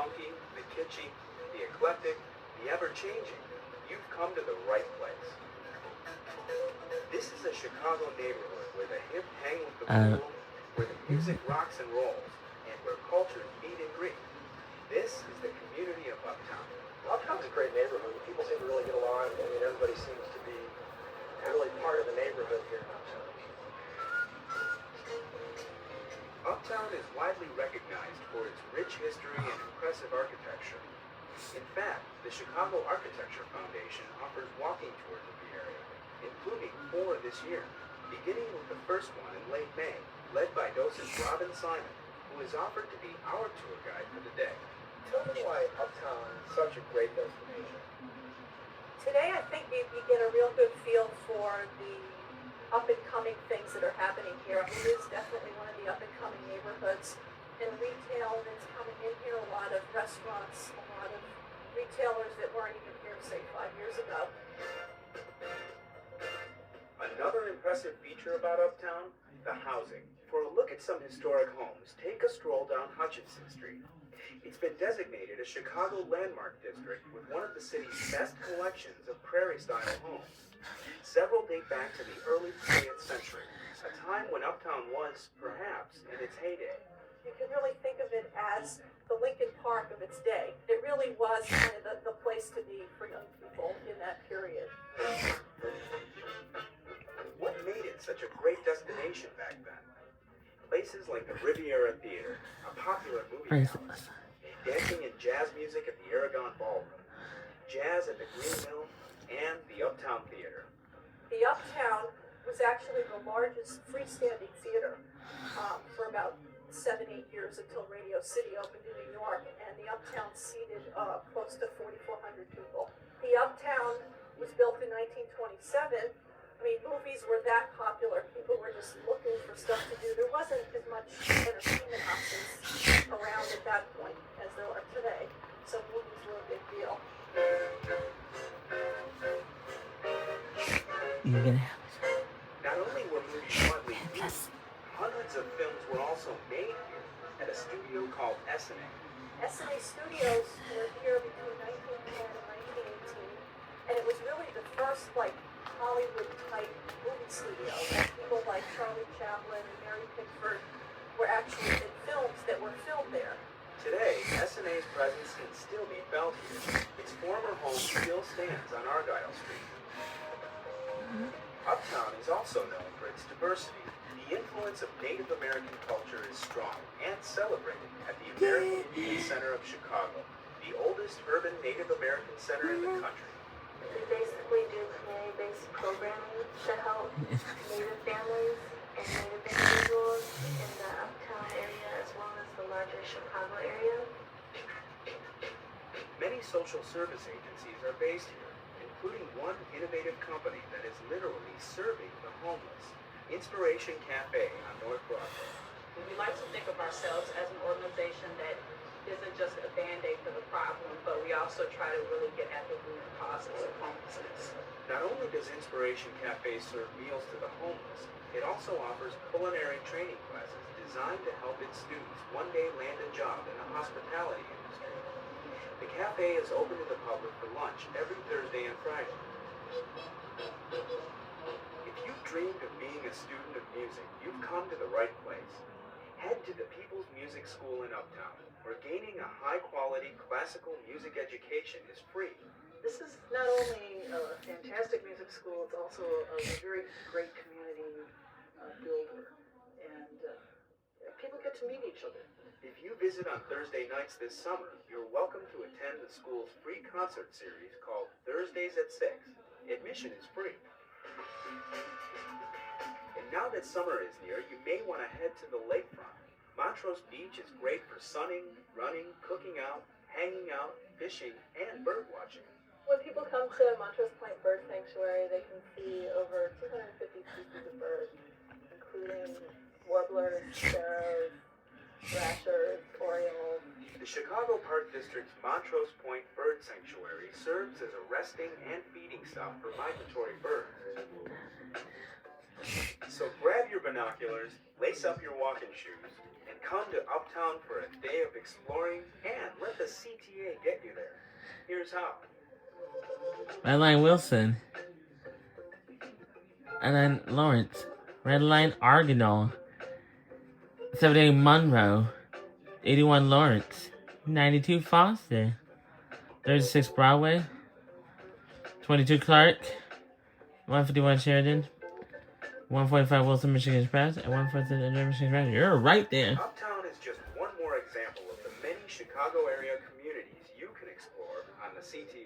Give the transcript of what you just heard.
funky, the kitschy, the eclectic, the ever-changing, you've come to the right place. This is a Chicago neighborhood where the hip hang with the Uh, cool, where the music rocks and rolls, and where cultures meet and greet. This is the community of Uptown. Uptown's a great neighborhood. People seem to really get along. I mean, everybody seems to be really part of the neighborhood here in Uptown. Uptown is widely recognized for its rich history and impressive architecture. In fact, the Chicago Architecture Foundation offers walking tours of the area, including 4 this year, beginning with the first one in late May, led by docent Robin Simon, who is offered to be our tour guide for the day. Tell me why Uptown is such a great destination. Today, I think you get a real good feel for the up-and-coming things that are happening here. It is definitely one of the up-and-coming neighborhoods. And retail that's coming in here, a lot of restaurants, a lot of retailers that weren't even here, say, 5 years ago. Another impressive feature about Uptown, the housing. For a look at some historic homes, take a stroll down Hutchinson Street. It's been designated a Chicago landmark district with one of the city's best collections of prairie-style homes. Several date back to the early 20th century, a time when Uptown was, perhaps, in its heyday. You can really think of it as the Lincoln Park of its day. It really was kind of the place to be for young people in that period. What made it such a great destination back then? Places like the Riviera Theater, a popular movie house, dancing and jazz music at the Aragon Ballroom, jazz at the Green Mill, and the Uptown Theater. The Uptown was actually the largest freestanding theater for about 7-8 years until Radio City opened in New York, and the Uptown seated close to 4,400 people. The Uptown was built in 1927. I mean, movies were that popular. People were just looking for stuff to do. There wasn't as much entertainment options around at that point as there are today, so movies were a big deal. you're gonna have Not only were movies widely viewed, hundreds of films were also made here at a studio called S&A. S&A Studios were here between 1910 and 1918, and it was really the first, like, Hollywood-type movie studio. And people like Charlie Chaplin and Mary Pickford were actually in films that were filmed there. Today, S&A's presence can still be felt here. Its former home still stands on Argyle Street. Uptown is also known for its diversity. The influence of Native American culture is strong and celebrated at the American Indian Center of Chicago, the oldest urban Native American center in the country. We basically do community-based programming to help Native families and Native individuals in the Uptown area as well as the larger Chicago area. Many social service agencies are based here, including one innovative company that is literally serving the homeless, Inspiration Cafe on North Broadway. We like to think of ourselves as an organization that isn't just a band-aid for the problem, but we also try to really get at the root causes of homelessness. Not only does Inspiration Cafe serve meals to the homeless, it also offers culinary training classes designed to help its students one day land a job in the hospitality industry. The cafe is open to the public for lunch every Thursday and Friday. If you've dreamed of being a student of music, you've come to the right place. Head to the People's Music School in Uptown, where gaining a high-quality classical music education is free. This is not only a fantastic music school, it's also a very great community builder. And people get to meet each other. If you visit on Thursday nights this summer, you're welcome to attend the school's free concert series called Thursdays at 6. Admission is free. And now that summer is near, you may want to head to the lakefront. Montrose Beach is great for sunning, running, cooking out, hanging out, fishing, and bird watching. When people come to Montrose Point Bird Sanctuary, they can see over 250 species of birds, including warblers, sparrows, thrashers, orioles. The Chicago Park District's Montrose Point Bird Sanctuary serves as a resting and feeding stop for migratory birds. So grab your binoculars, lace up your walking shoes, and come to Uptown for a day of exploring and let the CTA get you there. Here's how. Red Line Wilson. And then Lawrence. Red Line Argonal. 78 Monroe. 81 Lawrence. 92 Foster. 36 Broadway. 22 Clark. 151 Sheridan. 145 Wilson, Michigan Express. And 146 Michigan Express. You're right there. Uptown is just one more example of the many Chicago area communities you can explore on the CTA.